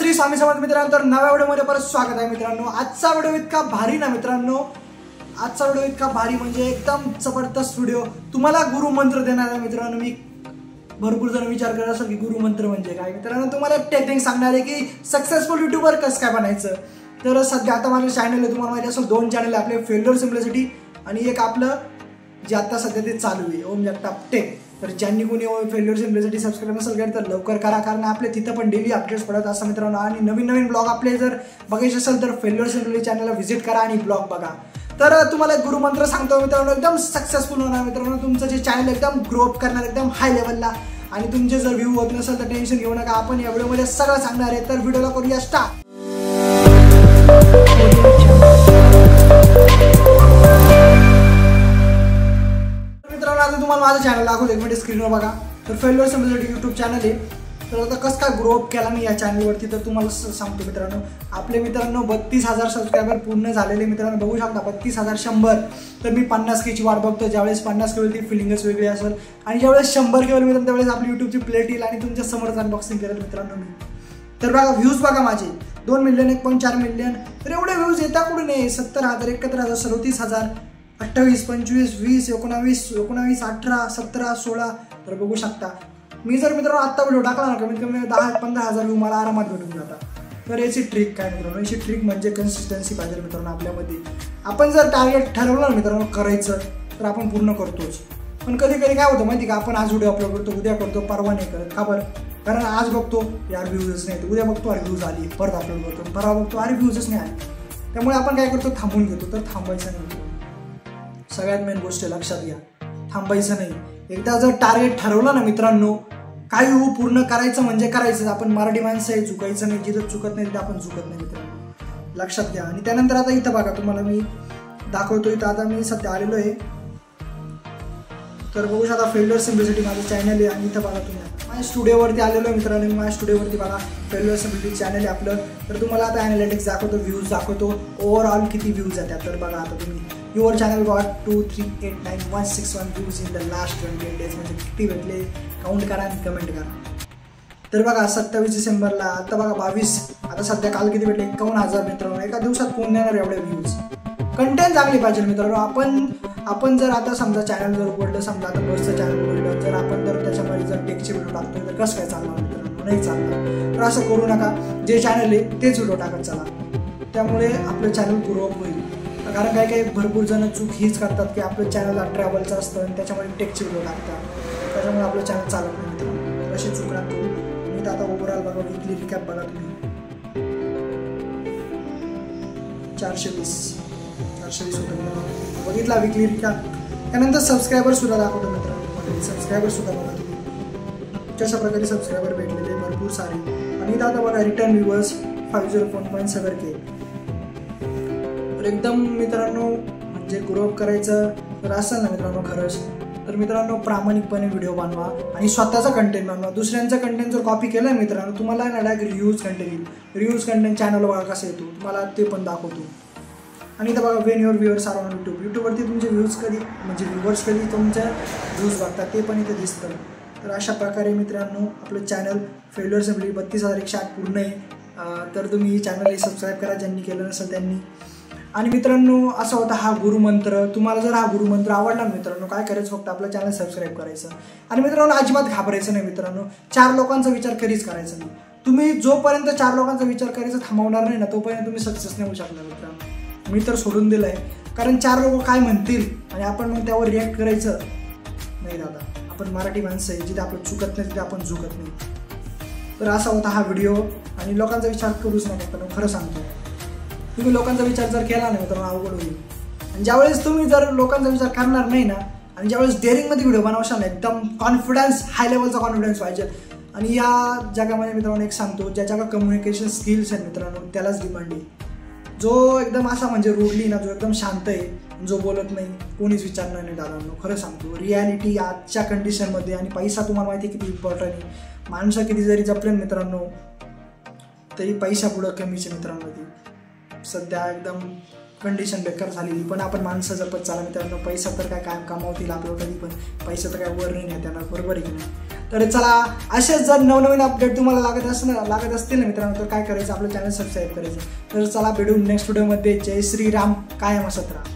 श्री स्वामी समर्थ मित्रांनो, तर नव्या व्हिडिओमध्ये परत स्वागत आहे मित्रांनो। आजचा व्हिडिओ इतका भारी ना मित्रांनो, आजचा व्हिडिओ इतका भारी म्हणजे एकदम जबरदस्त व्हिडिओ। तुम्हाला गुरु मंत्र देणार आहे मित्रांनो। मी भरपूर जण विचार करत असाल की गुरु मंत्र म्हणजे काय। मित्रांनो तुम्हाला टेक्निक सांगणार आहे की सक्सेसफुल यूट्यूबर कसं काय बनायचं। तर सध्या आता माझं चॅनल आहे, तुम्हाला माहिती असेल 2 चॅनल आहे आपले, फेल्युअर सिम्प्लिसिटी आणि एक आपलं जे आता सध्या ते चालू आहे ओम जगताप टेक। तर ज्यांनी कोणी फेल्युअर सिम्प्लिसिटी सबस्क्राइब नसेल केलं तर लवकर करा, कारण आपले तिथं पण डेली अपडेट्स पडत असतात मित्रांनो। आणि नवीन ब्लॉग आपले जर बघायचे असेल तर फेल्युअर सिम्प्लिसिटी चॅनलला व्हिजिट करा आणि ब्लॉग बघा। तर तुम्हाला एक गुरुमंत्र सांगतो मित्रांनो, एकदम सक्सेसफुल होणार मित्रांनो। तुमचं जे चॅनल एकदम ग्रो अप करणार एकदम हाय लेवलला। आणि तुमचे जर व्ह्यू होत नसेल तर टेन्शन घेऊ नका, आपण या व्हिडिओमध्ये सगळं सांगणार आहे। तर व्हिडिओला करूया स्टार्ट। आता तुम्हाला माझं चॅनल दाखवतो, एक मिनिट स्क्रीनवर बघा। तर फेल्युअर सिम्प्लिसिटी यूट्यूब चॅनल आहे। तर आता कसं काय ग्रो अप केला मी या चॅनलवरती तर तुम्हाला सांगतो मित्रांनो। आपले मित्रांनो 32,000 सबस्क्रायबर पूर्ण झालेले मित्रांनो, बघू शकता 32,100। तर मी 50K ची वाट बघतो। ज्यावेळेस 50K होईल ती फिलिंगच वेगळी असेल, आणि ज्यावेळेस 100K होईल मित्रांनो त्यावेळेस आपली यूट्यूबची प्लेट येईल आणि तुमच्या समोरच अनबॉक्सिंग करेल मित्रांनो मी। तर बघा व्ह्यूज बघा माझे 2 मिलियन 1.4 मिलियन। तर एवढे व्ह्यूज येतात कुठून आहे? 70,000 71,000 37,000 28 25 20 19 19 18 17 16। तर बघू शकता मी जर मित्रांनो आत्ता व्हिडिओ टाकला ना कमीत कमी 10-15,000 व्ह्यू मला आरामात भेटून जातात। तर याची ट्रिक काय मित्रांनो? याची ट्रिक म्हणजे कन्सिस्टन्सी पाहिजे मित्रांनो आपल्यामध्ये। आपण जर टार्गेट ठरवलं ना मित्रांनो करायचं तर आपण पूर्ण करतोच। पण कधी कधी काय होतं माहिती का, आपण आज व्हिडिओ अपलोड करतो, उद्या करतो, परवा नाही करत। का बरं? कारण आज बघतो यार व्ह्यूजच नाही, उद्या बघतो अरे व्ह्यूज आली, परत अपलोड करतो, परवा बघतो अरे व्ह्यूजच नाही आले। त्यामुळे आपण काय करतो, थांबून घेतो। तर थांबायचं नाही, सगळ्यात मेन गोष्ट लक्षात घ्या, थांबायचं नाही। एकदा जर टार्गेट ठरवलं ना मित्रांनो, काही हो पूर्ण करायचं म्हणजे करायचं। आपण मराठी माणसं आहे, चुकायचं नाही, जिथं चुकत नाही तिथं आपण चुकत नाही मित्रांनो, लक्षात घ्या। आणि त्यानंतर आता इथं बघा, तुम्हाला मी दाखवतो। इथं आता मी सध्या आलेलो आहे, तर बघू शकता फेल्युअर सिम्प्लिसिटी माझं चॅनल आहे। आणि इथं बघा तुम्ही माझ्या स्टुडिओवरती आलेलो आहे मित्रांनो। मी माझ्या स्टुडिओवरती बघा फेल्युअर सिम्प्लिसिटी चॅनल आहे आपलं। तर तुम्हाला आता ॲनालिटिक्स दाखवतो, व्ह्यूज दाखवतो, ओव्हरऑल किती व्ह्यूज आहेत। तर बघा आता तुम्ही your channel got 2 3 8 9 161 views in the last 28 days। म्हणजे किती भेटले काउंट करा आणि कमेंट करा। तर बघा 27 डिसेंबरला आता बघा 22, आता सध्या काल किती भेटले 51,000 मित्रांनो। एका दिवसात कोण देणार एवढे व्ह्यूज? कंटेंट चांगली पाहिजे मित्रांनो। आपण जर आता समजा चॅनल जर उघडलं, समजा आता बसचं चॅनल उघडलं, जर आपण जर त्याच्यामध्ये जर टेकचे व्हिडिओ टाकतो तर कसं काय चालणार मित्रांनो? नाही चालणार। तर असं करू नका, जे चॅनल आहे तेच व्हिडिओ टाकत चला, त्यामुळे आपलं चॅनल ग्रो अप होईल। कारण काही भरपूर जण चूक हीच करतात की आपलं चॅनल ट्रॅव्हलचं असतं आणि त्याच्यामध्ये टेकचे व्हिडिओ टाकतात, त्याच्यामुळे आपलं चॅनल चालत नाही मित्रांनो। अशी चूक ना करू। मी तर आता ओव्हरऑल बघा, वीकली रिकॅप बघा तुम्ही, 420 होतं बघितला वीकली रिकॅप। त्यानंतर सबस्क्रायबर सुद्धा दाखवतो मित्रांनो, सबस्क्रायबर सुद्धा बघा तुम्ही कशा प्रकारे सबस्क्रायबर भेटलेले भरपूर सारे। आणि आता बघा रिटर्न व्ह्यूअर्स 501.7K। तर एकदम मित्रांनो म्हणजे ग्रो अप करायचं तर असेल ना मित्रांनो खरंच, तर मित्रांनो प्रामाणिकपणे व्हिडिओ बनवा आणि स्वतःचा कंटेंट बनवा। दुसऱ्यांचा कंटेंट जर कॉपी केलं मित्रांनो तुम्हाला ना डायरेक्ट रिव्ह्यूज कंटेंट येईल। रिव्ह्यूज कंटेंट चॅनल बघा कसं येतो, तुम्हाला ते पण दाखवतो। आणि इथं बघा when your viewers are on यूट्यूबवरती तुमचे व्ह्यूज कधी म्हणजे व्ह्यूअर्स कधी तुमच्या व्ह्यूज बघतात ते पण इथे दिसतं। तर अशा प्रकारे मित्रांनो आपलं चॅनल फेल्युअर सिम्प्लिसिटी 32,108 पूर्ण आहे। तर तुम्ही चॅनल सबस्क्राईब करा ज्यांनी केलं नसेल त्यांनी। आणि मित्रांनो असा होता हा गुरुमंत्र। तुम्हाला जर हा गुरुमंत्र आवडला ना मित्रांनो, काय करायचं फक्त आपलं चॅनल सबस्क्राईब करायचं। आणि मित्रांनो अजिबात घाबरायचं नाही मित्रांनो, 4 लोकांचा विचार कधीच करायचा नाही। तुम्ही जोपर्यंत 4 लोकांचा विचार करायचा थांबवणार नाही ना, तोपर्यंत तुम्ही सक्सेस नाही होऊ शकणार मित्रांनो। मी तर सोडून दिलं आहे, कारण 4 लोक काय म्हणतील आणि आपण मग त्यावर रिॲक्ट करायचं नाही दादा। आपण मराठी माणसं आहे, जिथे आपण चुकत नाही तिथे आपण झुकत नाही। तर असा होता हा व्हिडिओ। आणि लोकांचा विचार करूच नका मित्रांनो, खरं सांगतो। तुम्ही लोकांचा विचार जर केला नाही मित्रांनो अवघड होईल। आणि ज्यावेळेस तुम्ही जर लोकांचा विचार करणार नाही ना, आणि ज्यावेळेस डेअरिंगमध्ये व्हिडिओ बनवशाल ना, एकदम कॉन्फिडन्स हाय लेवलचा कॉन्फिडन्स पाहिजे। आणि या जगामध्ये मित्रांनो एक सांगतो, ज्याच्या कम्युनिकेशन स्किल्स आहेत मित्रांनो त्यालाच डिमांड आहे। जो एकदम असा म्हणजे रूडली ना, जो एकदम शांत आहे, जो बोलत नाही, कोणीच विचारणार नाही दादांनो, खरं सांगतो। रियालिटी आजच्या कंडिशनमध्ये आणि पैसा तुम्हाला माहिती आहे किती इम्पॉर्टंट आहे। माणसं किती जरी जपले मित्रांनो तरी पैसा पुढं कमीच आहे मित्रांनो। सध्या एकदम कंडिशन बेकार झालेली, पण आपण माणसं जपत चाला मित्रांनो. पैसा तर काय काय कमावतील आपल्याला कधी, पण पैसा तर काय वर नाही नेता येणार, बरोबर आहे की नाही. तर चला, असेच जर नवनवीन अपडेट तुम्हाला लागत असतील ना मित्रांनो, तर काय करायचं, आपलं चॅनल सबस्क्राईब करायचं. तर चला, भेटू नेक्स्ट व्हिडिओमध्ये. जय श्रीराम, कायम असत राहा.